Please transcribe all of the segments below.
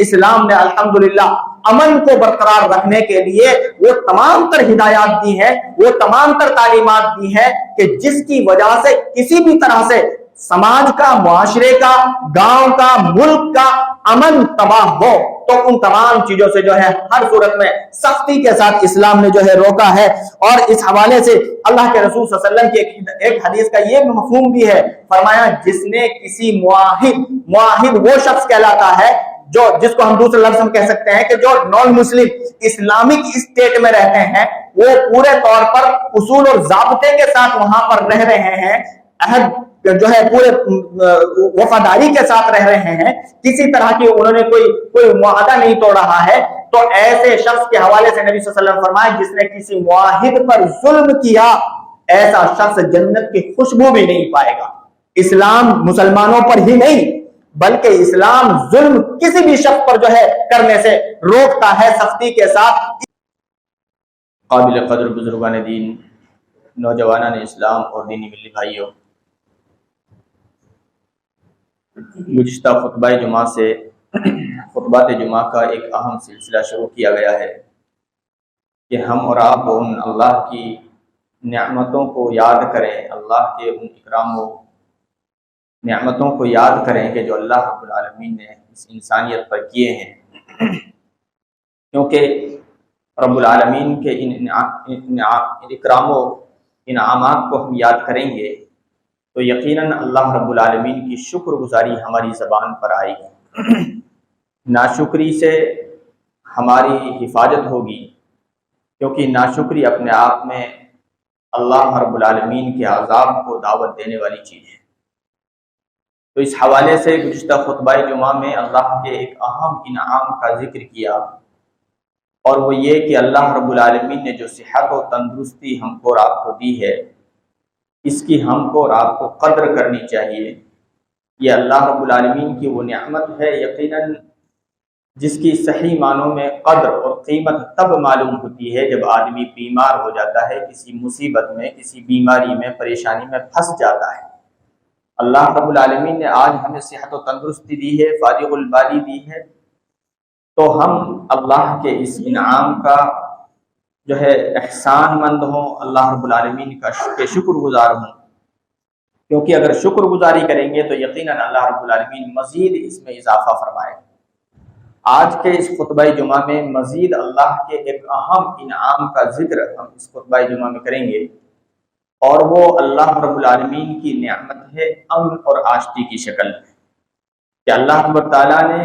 اسلام نے الحمدللہ امن کو برقرار رکھنے کے لیے وہ تمام تر ہدایات دی ہیں، وہ تمام تر تعلیمات دی ہیں کہ جس کی وجہ سے کسی بھی طرح سے سماج کا، معاشرے کا، گاؤں کا، ملک کا امن تباہ ہو تو ان تمام چیزوں سے جو ہے ہر صورت میں سختی کے ساتھ اسلام نے جو ہے روکا ہے۔ اور اس حوالے سے اللہ کے رسول صلی اللہ علیہ وسلم کی ایک حدیث کا یہ مفہوم بھی ہے، فرمایا جس نے کسی معاہد وہ شخص کہلاتا ہے جس کو ہم دوسرے لفظ میں کہہ سکتے ہیں کہ جو نان مسلم اسلامک اسٹیٹ میں رہتے ہیں، وہ پورے طور پر اصول اور ضابطے کے ساتھ وہاں پر رہ رہے ہیں، عہد جو ہے پورے وفاداری کے ساتھ رہ رہے ہیں، کسی طرح کی انہوں نے کوئی معاہدہ نہیں توڑ رہا ہے، تو ایسے شخص کے حوالے سے نبی صلی اللہ علیہ وسلم فرمائے جس نے کسی معاہد پر ظلم کیا، ایسا شخص جنت کی خوشبو بھی نہیں پائے گا۔ اسلام مسلمانوں پر ہی نہیں بلکہ اسلام ظلم کسی بھی شخص پر جو ہے کرنے سے روکتا ہے سختی کے ساتھ۔ قابل قدر بزرگان دین، نوجوانان اسلام اور دینی ملی بھائیوں، گزشتہ خطبہ جمعہ سے خطبات جمعہ کا ایک اہم سلسلہ شروع کیا گیا ہے کہ ہم اور آپ ان اللہ کی نعمتوں کو یاد کریں، اللہ کے ان اکرام و نعمتوں کو یاد کریں کہ جو اللہ رب العالمین نے اس انسانیت پر کیے ہیں، کیونکہ رب العالمین کے ان اکرام و انعامات کو ہم یاد کریں گے تو یقیناً اللہ رب العالمین کی شکر گزاری ہماری زبان پر آئے گی، ناشکری سے ہماری حفاظت ہوگی، کیونکہ ناشکری اپنے آپ میں اللہ رب العالمین کے عذاب کو دعوت دینے والی چیز ہے۔ تو اس حوالے سے گزشتہ خطبہ جمعہ میں اللہ کے ایک اہم انعام کا ذکر کیا، اور وہ یہ کہ اللہ رب العالمین نے جو صحت و تندرستی ہم کو اور آپ کو دی ہے، اس کی ہم کو اور آپ کو قدر کرنی چاہیے۔ یہ اللہ رب العالمین کی وہ نعمت ہے یقیناً جس کی صحیح معنوں میں قدر اور قیمت تب معلوم ہوتی ہے جب آدمی بیمار ہو جاتا ہے، کسی مصیبت میں، کسی بیماری میں، پریشانی میں پھنس جاتا ہے۔ اللہ رب العالمین نے آج ہمیں صحت و تندرستی دی ہے، فارغ البالی دی ہے، تو ہم اللہ کے اس انعام کا جو ہے احسان مند ہوں، اللہ رب العالمین کا شکر گزار ہوں، کیونکہ اگر شکر گزاری کریں گے تو یقیناً اللہ رب العالمین مزید اس میں اضافہ فرمائے۔ آج کے اس خطبہ جمعہ میں مزید اللہ کے ایک اہم انعام کا ذکر ہم اس خطبہ جمعہ میں کریں گے، اور وہ اللہ رب العالمین کی نعمت ہے امن اور آشتی کی شکل میں، کہ اللہ رب تعالیٰ نے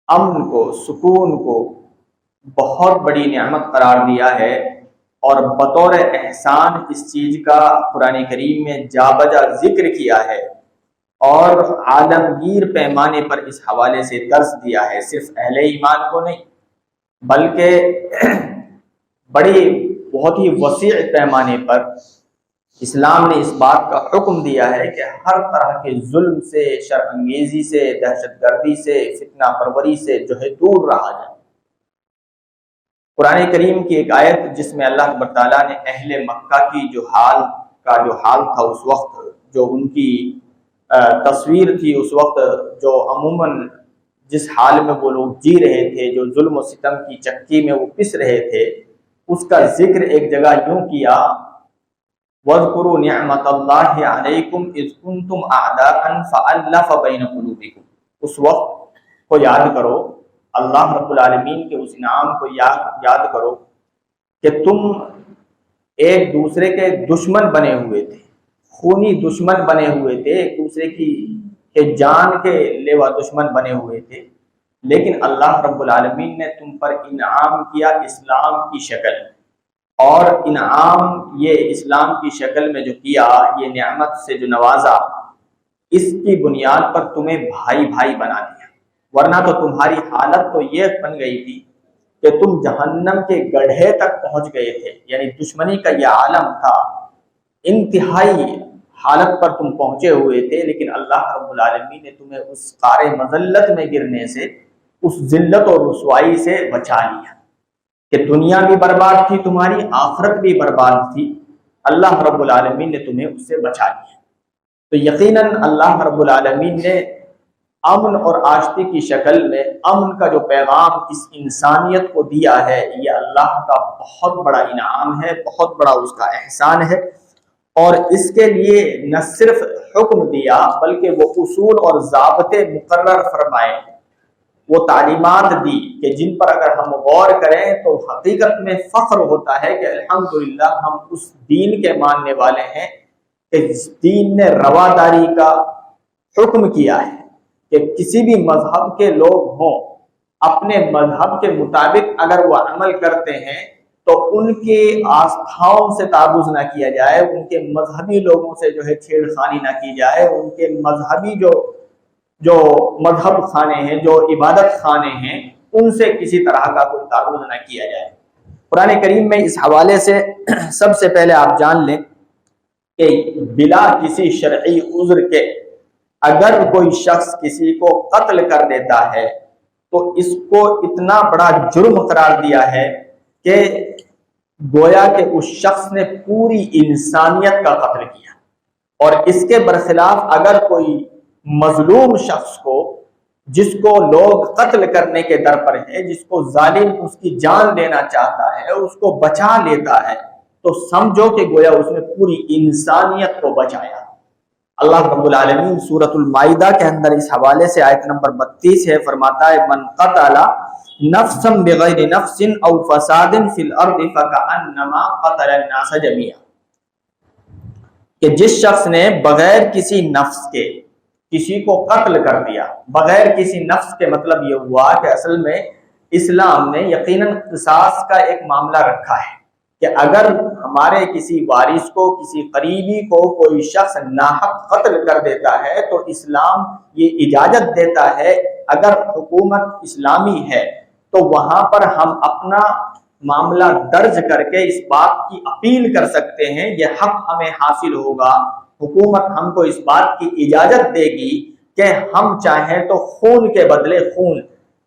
امن کو، سکون کو بہت بڑی نعمت قرار دیا ہے، اور بطور احسان اس چیز کا قرآن کریم میں جا بجا ذکر کیا ہے، اور عالمگیر پیمانے پر اس حوالے سے درس دیا ہے، صرف اہل ایمان کو نہیں بلکہ بڑی بہت ہی وسیع پیمانے پر اسلام نے اس بات کا حکم دیا ہے کہ ہر طرح کے ظلم سے، شر انگیزی سے، دہشت گردی سے، فتنہ پروری سے جو ہے دور رہا جائے۔ قرآن کریم کی ایک آیت جس میں اللہ تبارک تعالیٰ نے اہل مکہ کی جو حال تھا اس وقت، جو ان کی تصویر تھی اس وقت، جو عموماً جس حال میں وہ لوگ جی رہے تھے، جو ظلم و ستم کی چکی میں وہ پس رہے تھے، اس کا ذکر ایک جگہ یوں کیا، وَاذْكُرُوا نِعْمَةَ اللَّهِ عَلَيْكُمْ إِذْ كُنْتُمْ أَعْدَاءً فَأَلَّفَ بَيْنَ قُلُوبِكُمْ۔ اس وقت کو یاد کرو، اللہ رب العالمین کے اس انعام کو یاد کرو کہ تم ایک دوسرے کے دشمن بنے ہوئے تھے، خونی دشمن بنے ہوئے تھے، ایک دوسرے کی جان کے لیوا دشمن بنے ہوئے تھے، لیکن اللہ رب العالمین نے تم پر انعام کیا اسلام کی شکل میں، اور انعام یہ اسلام کی شکل میں جو کیا، یہ نعمت سے جو نوازا، اس کی بنیاد پر تمہیں بھائی بھائی بنا دیا، ورنہ تو تمہاری حالت تو یہ بن گئی تھی کہ تم جہنم کے گڑھے تک پہنچ گئے تھے، یعنی دشمنی کا یہ عالم تھا، انتہائی حالت پر تم پہنچے ہوئے تھے، لیکن اللہ رب العالمین نے تمہیں اس قعر مذلت میں گرنے سے، اس ذلت اور رسوائی سے بچا لیا کہ دنیا بھی برباد تھی تمہاری، آخرت بھی برباد تھی، اللہ رب العالمین نے تمہیں اس سے بچا لیا۔ تو یقیناً اللہ رب العالمین نے امن اور آشتی کی شکل میں امن کا جو پیغام اس انسانیت کو دیا ہے، یہ اللہ کا بہت بڑا انعام ہے، بہت بڑا اس کا احسان ہے۔ اور اس کے لیے نہ صرف حکم دیا بلکہ وہ اصول اور ضابطے مقرر فرمائے، وہ تعلیمات دی کہ جن پر اگر ہم غور کریں تو حقیقت میں فخر ہوتا ہے کہ الحمدللہ ہم اس دین کے ماننے والے ہیں کہ اس دین نے رواداری کا حکم کیا ہے کہ کسی بھی مذہب کے لوگ ہوں، اپنے مذہب کے مطابق اگر وہ عمل کرتے ہیں تو ان کے آستھاؤں سے تعرض نہ کیا جائے، ان کے مذہبی لوگوں سے جو ہے چھیڑ خانی نہ کی جائے، ان کے مذہبی جو مذہب خانے ہیں، جو عبادت خانے ہیں، ان سے کسی طرح کا کوئی تعرض نہ کیا جائے۔ قرآن کریم میں اس حوالے سے سب سے پہلے آپ جان لیں کہ بلا کسی شرعی عذر کے اگر کوئی شخص کسی کو قتل کر دیتا ہے تو اس کو اتنا بڑا جرم قرار دیا ہے کہ گویا کہ اس شخص نے پوری انسانیت کا قتل کیا۔ اور اس کے برخلاف اگر کوئی مظلوم شخص کو، جس کو لوگ قتل کرنے کے در پر ہیں، جس کو ظالم اس کی جان لینا چاہتا ہے، اس کو بچا لیتا ہے، تو سمجھو کہ گویا اس نے پوری انسانیت کو بچایا۔ اللہ رب العالمین سورۃ المائدہ کے اندر اس حوالے سے آیت نمبر 32 ہے، فرماتا ہے من قتل نفسا بغیر نفس او فساد فی الارض فکأنما قتل الناس جميعا، کہ جس شخص نے بغیر کسی نفس کے کسی کو قتل کر دیا۔ بغیر کسی نفس کے مطلب یہ ہوا کہ اصل میں اسلام نے یقیناً قصاص کا ایک معاملہ رکھا ہے کہ اگر ہمارے کسی وارث کو، کسی قریبی کو کوئی شخص ناحق قتل کر دیتا ہے تو اسلام یہ اجازت دیتا ہے، اگر حکومت اسلامی ہے تو وہاں پر ہم اپنا معاملہ درج کر کے اس بات کی اپیل کر سکتے ہیں، یہ حق ہمیں حاصل ہوگا۔ حکومت ہم کو اس بات کی اجازت دے گی کہ ہم چاہیں تو خون کے بدلے خون،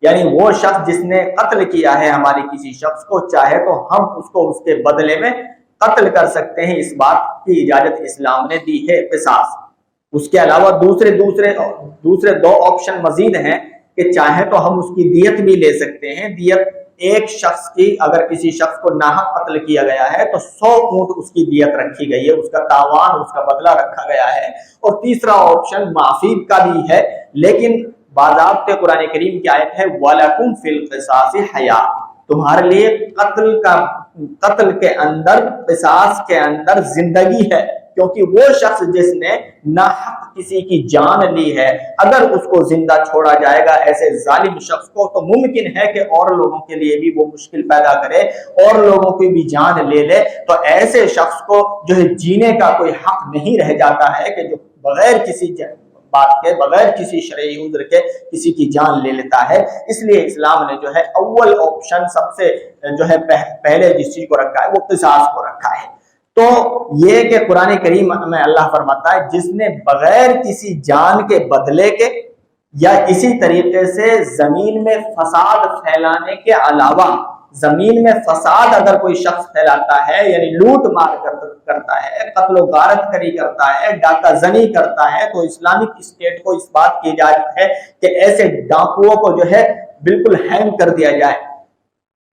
یعنی وہ شخص جس نے قتل کیا ہے ہمارے کسی شخص کو، چاہے تو ہم اس کو اس کے بدلے میں قتل کر سکتے ہیں۔ اس بات کی اجازت اسلام نے دی ہے، قصاص۔ اس کے علاوہ دوسرے دو آپشن مزید ہیں کہ چاہے تو ہم اس کی دیت بھی لے سکتے ہیں۔ دیت ایک شخص کی، اگر کسی شخص کو ناحق قتل کیا گیا ہے تو 100 اونٹ اس کی دیت رکھی گئی ہے، اس کا تاوان، اس کا بدلہ رکھا گیا ہے۔ اور تیسرا آپشن معافی کا بھی ہے، لیکن باضابطے قرآن کریم کی آیت ہے وَلَكُمْ فِي الْقِصَاصِ حَيَاةٌ، تمہارے لیے قتل کے اندر، قصاص کے اندر زندگی ہے، کیونکہ وہ شخص جس نے ناحق کسی کی جان لی ہے، اگر اس کو زندہ چھوڑا جائے گا ایسے ظالم شخص کو، تو ممکن ہے کہ اور لوگوں کے لیے بھی وہ مشکل پیدا کرے، اور لوگوں کی بھی جان لے لے، تو ایسے شخص کو جو ہے جینے کا کوئی حق نہیں رہ جاتا ہے کہ جو بغیر کسی بات کے، بغیر کسی شرعی عذر کے کسی کی جان لے لیتا ہے۔ اس لیے اسلام نے جو ہے اول آپشن سب سے جو ہے پہلے جس چیز کو رکھا ہے وہ قصاص کو رکھا ہے۔ تو یہ کہ قرآن کریم میں اللہ فرماتا ہے جس نے بغیر کسی جان کے بدلے کے یا اسی طریقے سے زمین میں فساد پھیلانے کے علاوہ، زمین میں فساد اگر کوئی شخص پھیلاتا ہے، یعنی لوٹ مار کرتا ہے، قتل و غارت کری کرتا ہے، ڈاکہ زنی کرتا ہے، تو اسلامک اسٹیٹ کو اس بات کی اجازت ہے کہ ایسے ڈاکوؤں کو جو ہے بالکل ہینگ کر دیا جائے،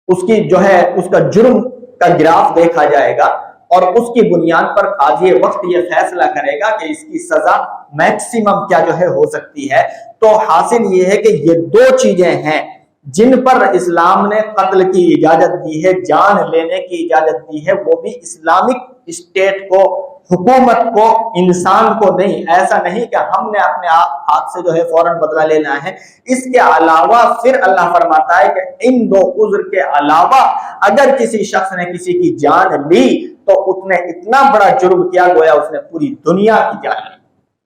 اس کی جو ہے اس کا جرم کا گراف دیکھا جائے گا، اور اس کی بنیاد پر قاضی وقت یہ فیصلہ کرے گا کہ اس کی سزا میکسیمم کیا جو ہے ہو سکتی ہے۔ تو حاصل یہ ہے کہ یہ دو چیزیں ہیں جن پر اسلام نے قتل کی اجازت دی ہے، جان لینے کی اجازت دی ہے، وہ بھی اسلامک اسٹیٹ کو، حکومت کو، انسان کو نہیں۔ ایسا نہیں کہ ہم نے اپنے ہاتھ سے جو ہے فوراً بدلہ لینا ہے۔ اس کے علاوہ پھر اللہ فرماتا ہے کہ ان دو عذر کے علاوہ اگر کسی شخص نے کسی کی جان لی تو اس نے اتنا بڑا جرم کیا، گویا اس نے پوری دنیا کی جان لی،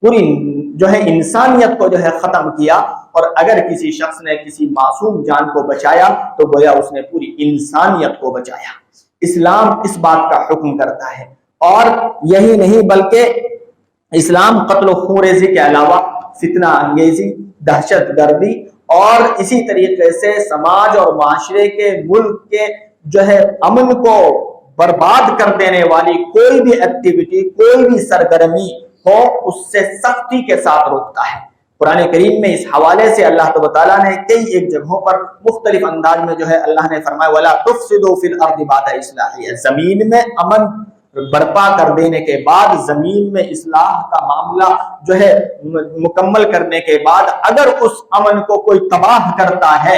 پوری جو ہے انسانیت کو جو ہے ختم کیا۔ اور اگر کسی شخص نے کسی معصوم جان کو بچایا تو گویا اس نے پوری انسانیت کو بچایا۔ اسلام اس بات کا حکم کرتا ہے، اور یہی نہیں بلکہ اسلام قتل و خونریزی کے علاوہ فتنہ انگیزی، دہشت گردی اور اسی طریقے سے سماج اور معاشرے کے، ملک کے جو ہے امن کو برباد کر دینے والی کوئی بھی ایکٹیویٹی، کوئی بھی سرگرمی ہو، اس سے سختی کے ساتھ روکتا ہے۔ قرآن کریم میں اس حوالے سے اللہ تبارک تعالیٰ نے کئی ایک جگہوں پر مختلف انداز میں جو ہے اللہ نے فرمایا وَلَا تُفْسِدُوا فِي الْأَرْضِ بَعْدَ إِصْلَاحِهَا، زمین میں امن برپا کر دینے کے بعد، زمین میں اصلاح کا معاملہ جو ہے مکمل کرنے کے بعد اگر اس امن کو کوئی تباہ کرتا ہے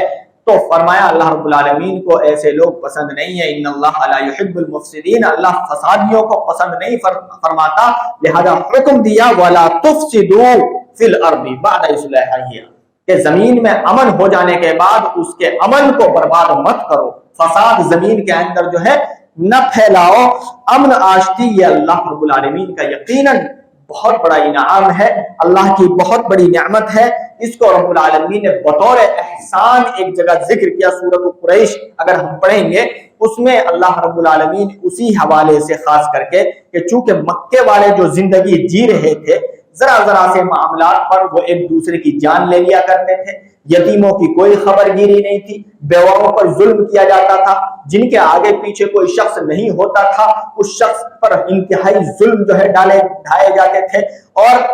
تو فرمایا اللہ رب العالمین کو ایسے لوگ پسند نہیں ہے، ان اللہ لا يحب المفسدین، اللہ فسادیوں کو پسند نہیں فرماتا، لہذا حکم دیا وَلَا تُفْسِدُوا فِي الْأَرْضِ بَعْدَ إِصْلَاحِهَا، کہ زمین میں امن ہو جانے کے بعد اس کے امن کو برباد مت کرو، فساد زمین کے اندر جو ہے نہ پھیلاؤ، امن آشتی یہ اللہ رب العالمین کا یقیناً بہت بڑا انعام ہے، اللہ کی بہت بڑی نعمت ہے، اس کو رب العالمین نے بطور احسان ایک جگہ ذکر کیا سورۃ قریش اگر ہم پڑھیں گے، اس میں اللہ رب العالمین اسی حوالے سے خاص کر کے کہ چونکہ مکے والے جو زندگی جی رہے تھے ذرا ذرا سے معاملات پر وہ ایک دوسرے کی جان لے لیا کرتے تھے، یتیموں کی کوئی خبر گیری نہیں تھی، بیواؤں پر ظلم کیا جاتا تھا، جن کے آگے پیچھے کوئی شخص نہیں ہوتا تھا اس شخص پر انتہائی ظلم جو ہے ڈھائے جاتے تھے، اور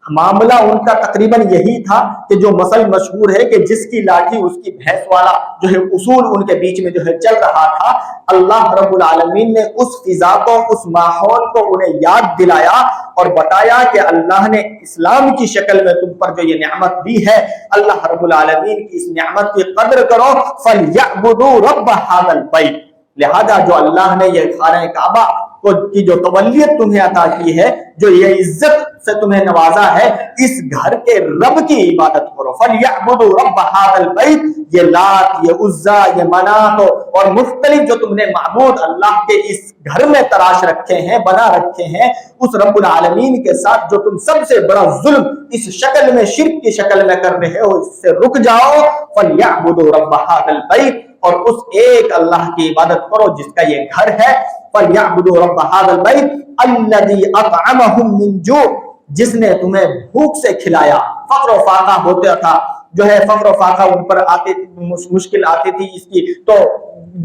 معاملہ ان کا تقریباً یہی تھا کہ جو مثل مشہور ہے کہ جس کی لاٹھی اس کی بھینس والا جو ہے اصول ان کے بیچ میں جو ہے چل رہا تھا، اللہ رب العالمین نے اس فضا کو، اس ماحول کو انہیں یاد دلایا اور بتایا کہ اللہ نے اسلام کی شکل میں تم پر جو یہ نعمت دی ہے، اللہ رب العالمین کی اس نعمت کی قدر کرو، فَلْيَعْبُدُوا رَبَّ هَذَا الْبَيْتِ، لہذا جو اللہ نے یہ خانہ کعبہ کی جو تولیت تمہیں عطا کی ہے، جو یہ عزت سے تمہیں نوازا ہے، اس گھر کے رب کی عبادت کرو، فَلْيَعْبُدُوا رَبَّ هَذَا الْبَيْتِ، یہ لات، یہ عزا، یہ منات اور مختلف جو تم نے معبود اللہ کے اس گھر میں تراش رکھے ہیں، بنا رکھے ہیں، اس رب العالمین کے ساتھ جو تم سب سے بڑا ظلم اس شکل میں، شرک کی شکل میں کر رہے ہو، اس سے رک جاؤ، فَلْيَعْبُدُوا رَبَّ هَذَا الْبَيْتِ، اور اس ایک اللہ کی عبادت کرو جس کا یہ گھر ہے، فَلْيَعْبُدُوا رَبَّ هَذَا الْبَيْتِ الَّذِي أَطْعَمَهُم مِّن جُوعٍ، جس نے تمہیں بھوک سے کھلایا، فقر و فاقہ ہوتا تھا، جو ہے فقر و فاقہ ان پر آتے، مشکل آتی تھی اس کی، تو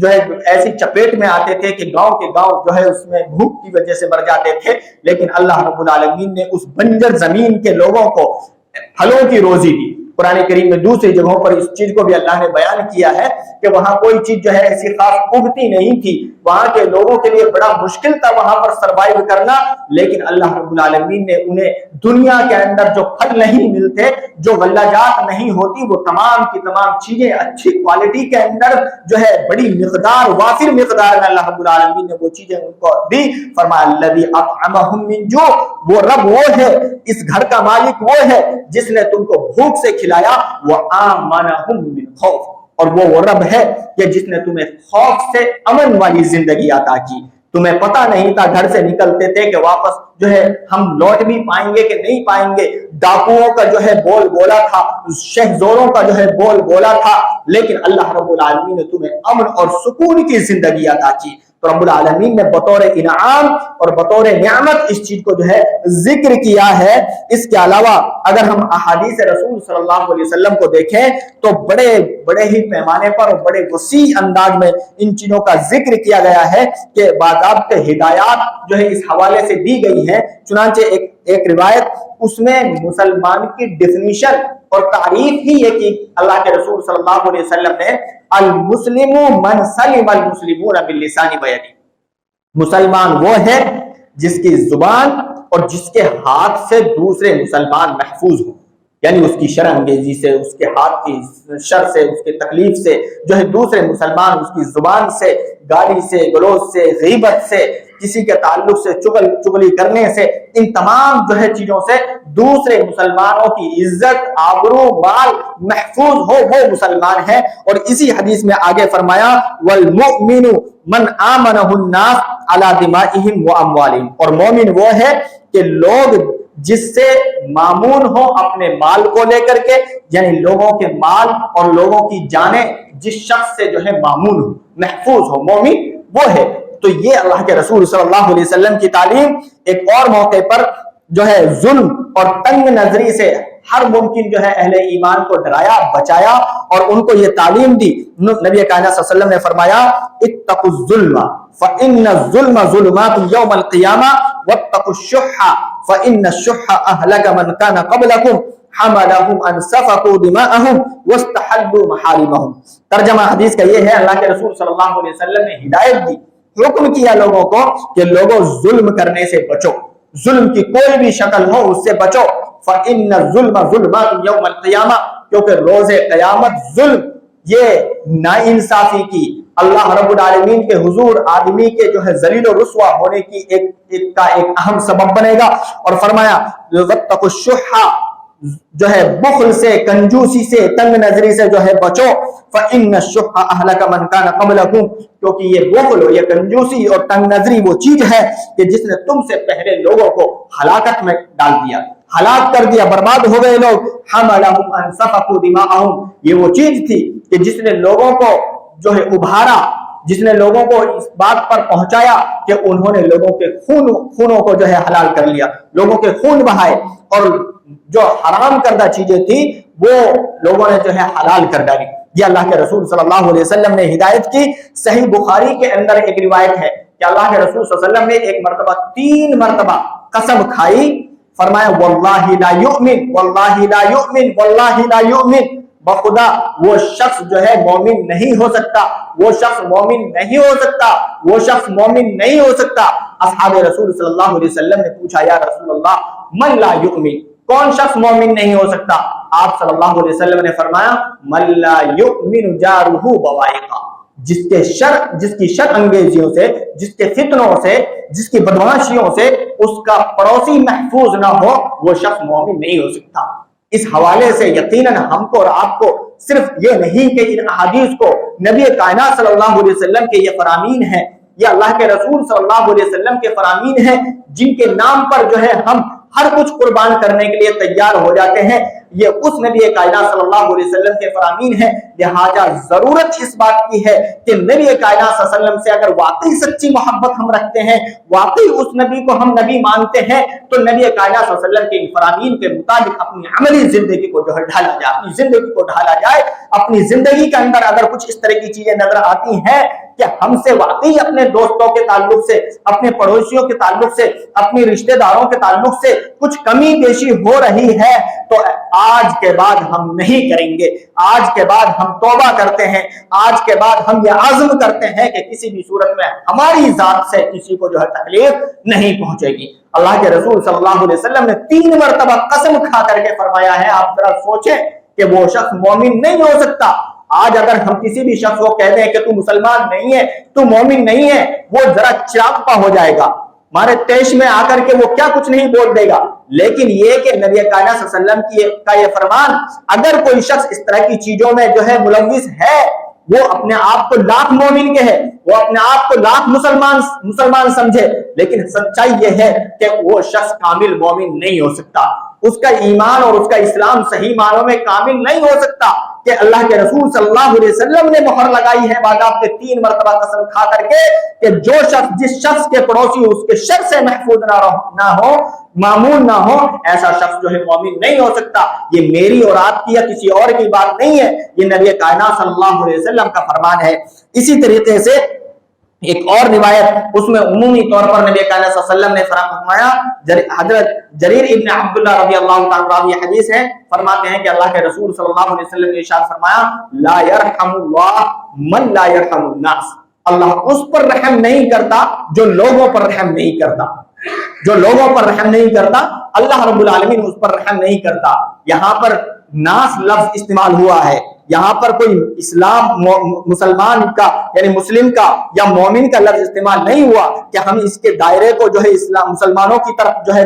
جو ہے ایسی چپیٹ میں آتے تھے کہ گاؤں کے گاؤں جو ہے اس میں بھوک کی وجہ سے مر جاتے تھے، لیکن اللہ رب العالمین نے اس بنجر زمین کے لوگوں کو پھلوں کی روزی دی۔ قرآن کریم میں دوسری جگہوں پر اس چیز کو بھی اللہ نے بیان کیا ہے کہ وہاں کوئی چیز جو ہے ایسی خاص اگتی نہیں تھی، وہاں کے لوگوں کے لیے بڑا مشکل تھا وہاں پر سروائیو کرنا، لیکن اللہ رب العالمین نے انہیں دنیا کے اندر جو پھل نہیں ملتے، جو غلہ جات نہیں ہوتی، وہ تمام کی تمام چیزیں اچھی کوالٹی کے اندر جو ہے بڑی مقدار، وافر مقدار میں اللہ رب العالمین نے وہ چیزیں ان کو دی۔ فرمایا الذی اطعمہم من جوع، وہ رب وہ ہے، اس گھر کا مالک وہ ہے جس نے تم کو بھوک سے کھلایا، وآمنہم من خوف، اور وہ رب ہے کہ جس نے تمہیں خوف سے امن والی زندگی عطا کی۔ تمہیں پتہ نہیں تھا، گھر سے نکلتے تھے کہ واپس جو ہے ہم لوٹ بھی پائیں گے کہ نہیں پائیں گے، ڈاکوؤں کا جو ہے بول بولا تھا، شہزوروں کا جو ہے بول بولا تھا، لیکن اللہ رب العالمین نے تمہیں امن اور سکون کی زندگی عطا کی۔ تو رب العالمین نے بطور انعام اور بطور نعمت اس چیز کو جو ہے ذکر کیا ہے۔ اس کے علاوہ اگر ہم احادیث رسول صلی اللہ علیہ وسلم کو دیکھیں تو بڑے بڑے ہی پیمانے پر اور بڑے وسیع انداز میں ان چیزوں کا ذکر کیا گیا ہے کہ باضابطہ ہدایات جو ہے اس حوالے سے دی گئی ہیں۔ چنانچہ ایک روایت اس میں مسلمان کی ڈیفینیشن اور تعریف ہی یہ کہ اللہ کے رسول صلی اللہ علیہ وسلم نے المسلم من سلم المسلمون باللسان ویدی، مسلمان وہ ہے جس کی زبان اور جس کے ہاتھ سے دوسرے مسلمان محفوظ ہوں، یعنی اس کی شرم انگیزی سے، اس کے ہاتھ کی شر سے، اس کے تکلیف سے جو ہے دوسرے مسلمان اس کی زبان سے، گالی سے، گلوز سے، غیبت سے، کسی کے تعلق سے چغلی کرنے سے، ان تمام جو ہے چیزوں سے دوسرے مسلمانوں کی عزت، آبرو، مال محفوظ ہو، وہ مسلمان ہے۔ اور اسی حدیث میں آگے فرمایا والمؤمن من آمنہ الناس علی دمائہم و اموالہم، اور مومن وہ ہے کہ لوگ جس سے مامون ہو اپنے مال کو لے کر کے، یعنی لوگوں کے مال اور لوگوں کی جانیں جس شخص سے جو ہے مامون ہو، محفوظ ہو، مومن وہ ہے۔ تو یہ اللہ کے رسول صلی اللہ علیہ وسلم کی تعلیم۔ ایک اور موقع پر جو ہے ظلم اور تنگ نظری سے ہر ممکن جو ہے اہل ایمان کو ڈرایا، بچایا اور ان کو یہ تعلیم دی۔ نبی کائنات صلی اللہ علیہ وسلم نے فرمایا اتقوا الظلم فإن الظلم ظلمات يوم القيامة واتقوا الشح فإن الشح أهلك من كان قبلكم حملهم ان سفكوا دماءهم واستحلوا محارمهم. ترجمہ حدیث کا یہ ہے، اللہ کے رسول صلی اللہ علیہ وسلم نے ہدایت دی، حکم کیا لوگوں کو کہ لوگوں ظلم کرنے سے بچو، ظلم کی کوئی بھی شکل ہو اس سے بچو. فإن الظلم ظلمات یوم القیامہ، کیونکہ روز قیامت ظلم، یہ ناانصافی کی، اللہ رب العالمین کے حضور آدمی کے جو ہے ذلیل و رسوا ہونے کی ایک اہم سبب بنے گا. اور فرمایا واتقوا الشح، جو ہے بخل سے، کنجوسی سے، تنگ نظری سے جو ہے بچو. فإن الشح أهلك من كان قبلكم، کیونکہ یہ بخل، یہ کنجوسی اور تنگ نظری وہ چیز ہے کہ جس نے تم سے پہلے لوگوں کو ہلاکت میں ڈال دیا، ہلاک کر دیا، برباد ہو گئے لوگ. حملهم ان سفكوا دماءهم، یہ وہ چیز تھی کہ جس نے لوگوں کو جو ہے ابھارا، جس نے لوگوں کو اس بات پر پہنچایا کہ انہوں نے لوگوں کے خونوں کو جو ہے حلال کر لیا، لوگوں کے خون بہائے، اور جو حرام کردہ چیزیں تھی وہ لوگوں نے جو ہے حلال کر ڈالی. یہ اللہ کے رسول صلی اللہ علیہ وسلم نے ہدایت کی. صحیح بخاری کے اندر ایک روایت ہے کہ اللہ کے رسول صلی اللہ علیہ وسلم نے ایک مرتبہ 3 مرتبہ قسم کھائی، فرمایا واللہ لا یؤمن، واللہ لا یؤمن، واللہ لا یؤمن، بخدا وہ شخص جو ہے مومن نہیں ہو سکتا، وہ شخص مومن نہیں ہو سکتا، وہ شخص مومن نہیں ہو سکتا. اصحاب رسول صلی اللہ علیہ وسلم نے پوچھا یا رسول اللہ من لا یؤمن، کون شخص مومن نہیں ہو سکتا؟ آپ صلی اللہ علیہ وسلم نے فرمایا من لا یؤمن جارہ بوائقہ، جس کی شر انگیزیوں سے، جس کے فتنوں سے، جس کی بدمعاشیوں سے اس کا پڑوسی محفوظ نہ ہو، وہ شخص مومن نہیں ہو سکتا. اس حوالے سے یقیناً ہم کو اور آپ کو صرف یہ نہیں کہ ان احادیث کو نبی کائنات صلی اللہ علیہ وسلم کے یہ فرامین ہیں، یہ اللہ کے رسول صلی اللہ علیہ وسلم کے فرامین ہیں جن کے نام پر جو ہے ہم ہر کچھ قربان کرنے کے لیے تیار ہو جاتے ہیں، یہ اس نبی کائنات صلی اللہ علیہ وسلم کے فرامین ہیں. لہٰذا ضرورت اس بات کی ہے کہ نبی کائنات صلی اللہ علیہ وسلم سے اگر واقعی سچی محبت ہم رکھتے ہیں، واقعی اس نبی کو ہم نبی مانتے ہیں، تو نبی کائنات صلی اللہ علیہ وسلم کے فرامین کے مطابق اپنی عملی زندگی کو جو ہے ڈھالا جائے، اپنی زندگی کو ڈھالا جائے. اپنی زندگی کے اندر اگر کچھ اس طرح کی چیزیں نظر آتی ہیں کہ ہم سے واقعی اپنے دوستوں کے تعلق سے، اپنے پڑوسیوں کے تعلق سے، اپنے رشتہ داروں کے تعلق سے کچھ کمی بیشی ہو رہی ہے، تو آج کے بعد ہم نہیں کریں گے، آج کے بعد ہم توبہ کرتے ہیں، آج کے بعد ہم یہ عزم کرتے ہیں کہ کسی بھی صورت میں ہماری ذات سے کسی کو جو ہے تکلیف نہیں پہنچے گی. اللہ کے رسول صلی اللہ علیہ وسلم نے 3 مرتبہ قسم کھا کر کے فرمایا ہے. آپ ذرا سوچیں کہ وہ شخص مومن نہیں ہو سکتا. آج اگر ہم کسی بھی شخص کو کہہ دیں کہ تو مسلمان نہیں ہے، تو مومن نہیں ہے، وہ ذرا چراغپا ہو جائے گا، ہمارے تیش میں آ کر کے وہ کیا کچھ نہیں بول دے گا. لیکن یہ کہ نبی کائنات صلی اللہ علیہ وسلم کا یہ فرمان، اگر کوئی شخص اس طرح کی چیزوں میں جو ہے ملوث ہے، وہ اپنے آپ کو لاکھ مومن کہے، وہ اپنے آپ کو لاکھ مسلمان سمجھے، لیکن سچائی یہ ہے کہ وہ شخص کامل مومن نہیں ہو سکتا. اس کا ایمان اور اس کا اسلام صحیح معنوں میں کامل نہیں ہو سکتا. کہ اللہ کے رسول صلی اللہ علیہ وسلم نے مہر لگائی ہے باضابطہ کے 3 مرتبہ قسم کھا کر کے کہ جو شخص، جس شخص کے پڑوسی اس کے شر سے محفوظ نہ ہو، معمول نہ ہو، ایسا شخص جو ہے مومن نہیں ہو سکتا. یہ میری اور آپ کی یا کسی اور کی بات نہیں ہے، یہ نبی کائنات صلی اللہ علیہ وسلم کا فرمان ہے. اسی طریقے سے ایک اور روایت، اس میں عمومی طور پر نبی کائنات صلی اللہ علیہ وسلم نے فرمایا، حضرت جریر ابن عبداللہ رضی اللہ تعالیٰ عنہ یہ حدیث ہے، فرماتے ہیں کہ اللہ کے رسول صلی اللہ علیہ وسلم نے ارشاد فرمایا لا یرحم اللہ من لا یرحم الناس، اللہ اس پر رحم نہیں کرتا جو لوگوں پر رحم نہیں کرتا. جو لوگوں پر رحم نہیں کرتا اللہ رب العالمین اس پر رحم نہیں کرتا. یہاں پر ناس لفظ استعمال ہوا ہے، یہاں پر کوئی اسلام مسلمان کا یعنی مسلم کا یا مومن کا لفظ استعمال نہیں ہوا کہ ہم اس کے دائرے کو جو ہے اسلام مسلمانوں کی طرف جو ہے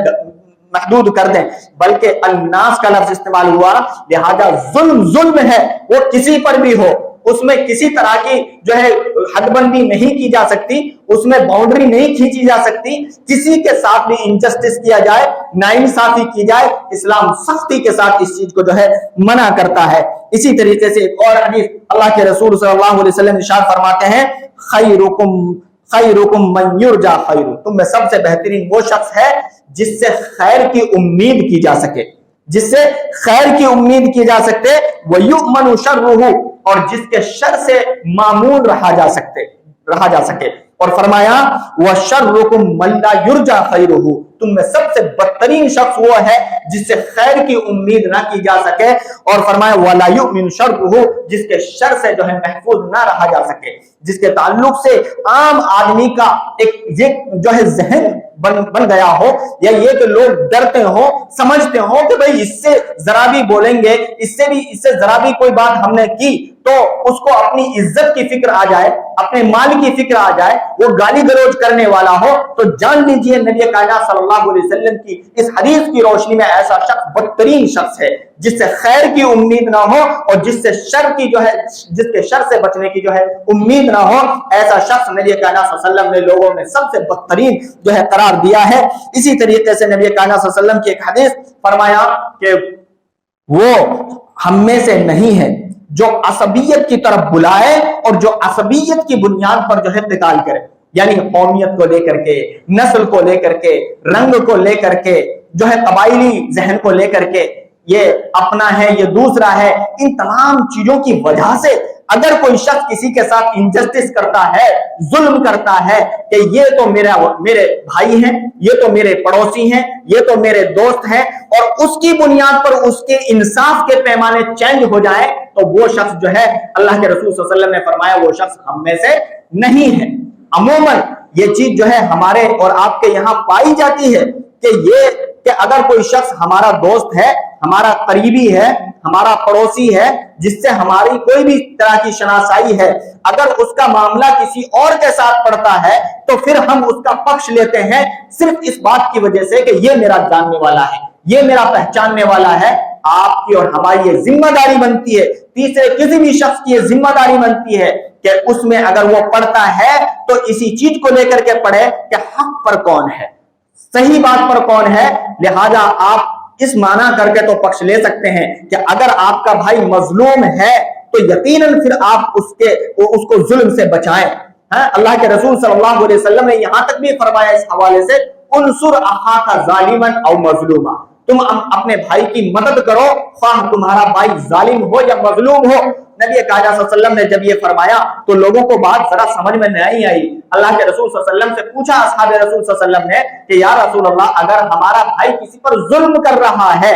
محدود کر دیں، بلکہ الناس کا لفظ استعمال ہوا. لہذا ظلم ہے، وہ کسی پر بھی ہو، اس میں کسی طرح کی جو ہے حد بندی نہیں کی جا سکتی، اس میں باؤنڈری نہیں کھینچی جا سکتی. کسی کے ساتھ بھی انجسٹس کیا جائے، ناانصافی کی جائے، اسلام سختی کے ساتھ اس چیز کو جو ہے منع کرتا ہے. اسی طریقے سے ایک اور حدیث اللہ کے رسول صلی اللہ علیہ وسلم ارشاد فرماتے ہیں خیرکم من یرجا خیر، تم میں سب سے بہترین وہ شخص ہے جس سے خیر کی امید کی جا سکے، جس سے خیر کی امید کی جا سکتے، وَيُؤْمَنُ شَرُّهُ، اور جس کے شر سے معمول رہا جا سکے. اور فرمایا وَشَرُّكُمْ مَنْ لَا يُرْجَى خَيْرُهُ، تم میں سب سے بدترین شخص وہ ہے جس سے خیر کی امید نہ کی جا سکے، اور فرمایا وَلَا يُؤْمِنُ شَرُّهُ، جس کے شر سے جو ہے محفوظ نہ رہا جا سکے، جس کے تعلق سے عام آدمی کا ایک یہ جو ہے ذہن بن گیا ہو، یا یہ کہ لوگ ڈرتے ہوں، سمجھتے ہوں کہ بھئی اس سے ذرا بھی بولیں گے، اس سے ذرا بھی کوئی بات ہم نے کی تو اس کو اپنی عزت کی فکر آ جائے، اپنے مال کی فکر آ جائے، وہ گالی گلوچ کرنے والا ہو، تو جان لیجئے نبی کائنات صلی اللہ علیہ وسلم کی اس حدیث کی روشنی میں ایسا شخص بدترین شخص ہے، جس سے خیر کی امید نہ ہو اور جس کے شر سے بچنے کی جو ہے امید نہ ہو، ایسا شخص نبی کائنات صلی اللہ علیہ وسلم نے لوگوں میں سب سے بدترین جو ہے قرار دیا ہے۔ اسی طریقے سے نبی کائنات صلی اللہ علیہ وسلم کی ایک حدیث فرمایا کہ وہ ہم میں سے نہیں ہے جو عصبیت کی طرف بلائے اور جو عصبیت کی بنیاد پر جو ہے قتال کرے، یعنی قومیت کو لے کر کے، نسل کو لے کر کے، رنگ کو لے کر کے، جو ہے قبائلی ذہن کو لے کر کے، یہ اپنا ہے یہ دوسرا ہے، ان تمام چیزوں کی وجہ سے اگر کوئی شخص کسی کے ساتھ انجسٹس کرتا ہے، ظلم کرتا ہے کہ یہ تو میرے بھائی ہیں، یہ تو میرے پڑوسی ہیں، یہ تو میرے دوست ہیں، اور اس کی بنیاد پر اس کے انصاف کے پیمانے چینج ہو جائے، تو وہ شخص جو ہے اللہ کے رسول صلی اللہ علیہ وسلم نے فرمایا وہ شخص ہم میں سے نہیں ہے۔ عموماً یہ چیز جو ہے ہمارے اور آپ کے یہاں پائی جاتی ہے کہ اگر کوئی شخص ہمارا دوست ہے، ہمارا قریبی ہے، ہمارا پڑوسی ہے، جس سے ہماری کوئی بھی طرح کی شناسائی ہے، اگر اس کا معاملہ کسی اور کے ساتھ پڑتا ہے تو پھر ہم اس کا پکش لیتے ہیں صرف اس بات کی وجہ سے کہ یہ میرا جاننے والا ہے، یہ میرا پہچاننے والا ہے۔ آپ کی اور ہماری یہ ذمہ داری بنتی ہے، تیسرے کسی بھی شخص کی یہ ذمہ داری بنتی ہے کہ اس میں اگر وہ پڑھتا ہے تو اسی چیز کو لے کر کے پڑھے کہ حق پر کون ہے، صحیح بات پر کون ہے۔ لہذا آپ اس معنی کر کے تو پکش لے سکتے ہیں کہ اگر آپ کا بھائی مظلوم ہے تو یقیناً پھر آپ اس کو ظلم سے بچائیں۔ اللہ کے رسول صلی اللہ علیہ وسلم نے یہاں تک بھی فرمایا اس حوالے سے انصر اخاک ظالما او مظلوما، تم اپنے بھائی کی مدد کرو خواہ تمہارا بھائی ظالم ہو یا مظلوم ہو۔ نبی اکرم صلی اللہ علیہ وسلم نے جب یہ فرمایا تو لوگوں کو بات ذرا سمجھ میں نہیں آئی۔ اللہ کے رسول صلی اللہ علیہ وسلم سے پوچھا اصحاب رسول صلی اللہ علیہ وسلم نے کہ یا رسول اللہ اگر ہمارا بھائی کسی پر ظلم کر رہا ہے،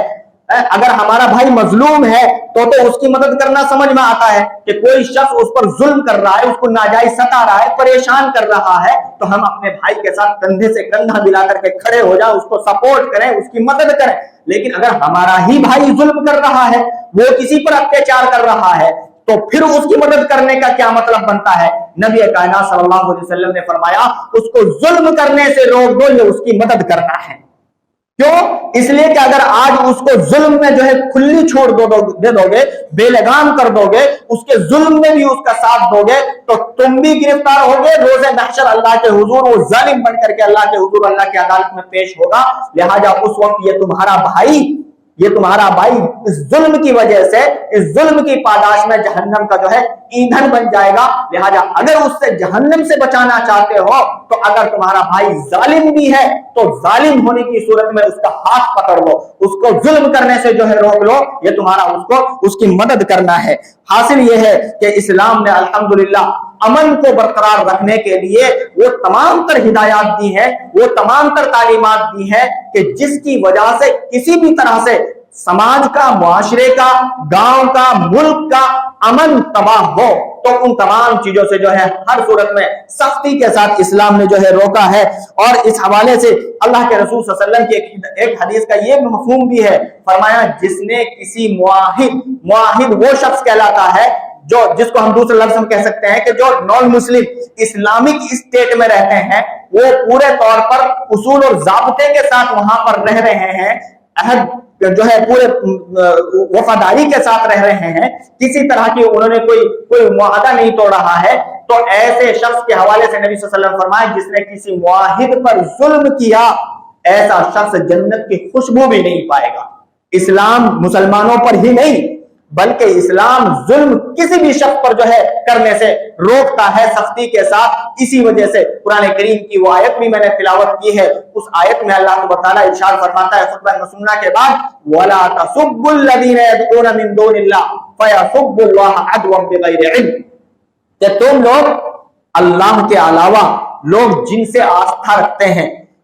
اگر ہمارا بھائی مظلوم ہے تو اس کی مدد کرنا سمجھ میں آتا ہے کہ کوئی شخص اس پر ظلم کر رہا ہے، اس کو ناجائز ستا رہا ہے، پریشان کر رہا ہے، تو ہم اپنے بھائی کے ساتھ کندھے سے کندھا ملا کر کے کھڑے ہو جائیں، اس کو سپورٹ کریں، اس کی مدد کریں۔ لیکن اگر ہمارا ہی بھائی ظلم کر رہا ہے، وہ کسی پر اتیاچار کر رہا ہے، تو پھر اس کی مدد کرنے کا کیا مطلب بنتا ہے؟ نبی کائنات صلی اللہ علیہ وسلم نے فرمایا اس کو ظلم کرنے سے روک دو، یہ اس کی مدد کرنا ہے۔ کیوں؟ اس لیے کہ اگر آج اس کو ظلم میں جو ہے کھلی چھوڑ دے دو گے، بے لگام کر دو گے، اس کے ظلم میں بھی اس کا ساتھ دو گے، تو تم بھی گرفتار ہوگے، روز محشر اللہ کے حضور وہ ظالم بن کر کے اللہ کے حضور اللہ کی عدالت میں پیش ہوگا۔ لہذا اس وقت یہ تمہارا بھائی اس ظلم کی وجہ سے، اس ظلم کی پاداش میں جہنم کا جو ہے ایندھن بن جائے گا۔ لہذا اگر اس سے جہنم سے بچانا چاہتے ہو تو اگر تمہارا بھائی ظالم بھی ہے تو ظالم ہونے کی صورت میں اس کا ہاتھ پکڑ لو، اس کو ظلم کرنے سے جو ہے روک لو، یہ تمہارا اس کی مدد کرنا ہے۔ حاصل یہ ہے کہ اسلام نے الحمدللہ امن کو برقرار رکھنے کے لیے وہ تمام تر ہدایات دی ہیں، وہ تمام تر تعلیمات دی ہیں کہ جس کی وجہ سے کسی بھی طرح سے سماج کا، معاشرے کا، گاؤں کا، ملک کا امن تباہ ہو، تو ان تمام چیزوں سے جو ہے ہر صورت میں سختی کے ساتھ اسلام نے جو ہے روکا ہے۔ اور اس حوالے سے اللہ کے رسول صلی اللہ علیہ وسلم کی ایک حدیث کا یہ مفہوم بھی ہے، فرمایا جس نے کسی معاہد وہ شخص کہلاتا ہے جس کو ہم دوسرے لفظ میں کہہ سکتے ہیں کہ جو نان مسلم اسلامک اسٹیٹ میں رہتے ہیں، وہ پورے طور پر اصول اور ضابطے کے ساتھ وہاں پر رہ رہے ہیں، عہد جو ہے پورے وفاداری کے ساتھ رہ رہے ہیں، کسی طرح کی انہوں نے کوئی معاہدہ نہیں توڑ رہا ہے، تو ایسے شخص کے حوالے سے نبی صلی اللہ علیہ وسلم فرمائے جس نے کسی معاہد پر ظلم کیا، ایسا شخص جنت کی خوشبو بھی نہیں پائے گا۔ اسلام مسلمانوں پر ہی نہیں بلکہ اسلام ظلم کسی بھی شخص پر جو ہے کرنے سے روکتا ہے سختی کے ساتھ۔ اسی وجہ سے قرآن کریم کی وہ آیت بھی میں نے تلاوت کی ہے، اس آیت میں اللہ تعالیٰ ارشاد فرماتا ہے خطبہ مسنہ کے بعد وَلَا تَسُبُّوا الَّذِينَ يَدْعُونَ مِن دُونِ اللَّهِ فَيَسُبُّوا اللَّهَ عَدْوًا بِغَيْرِ عِلْمٍ، کہ تم لوگ اللہ کے علاوہ لوگ جن سے آستھا رکھتے ہیں،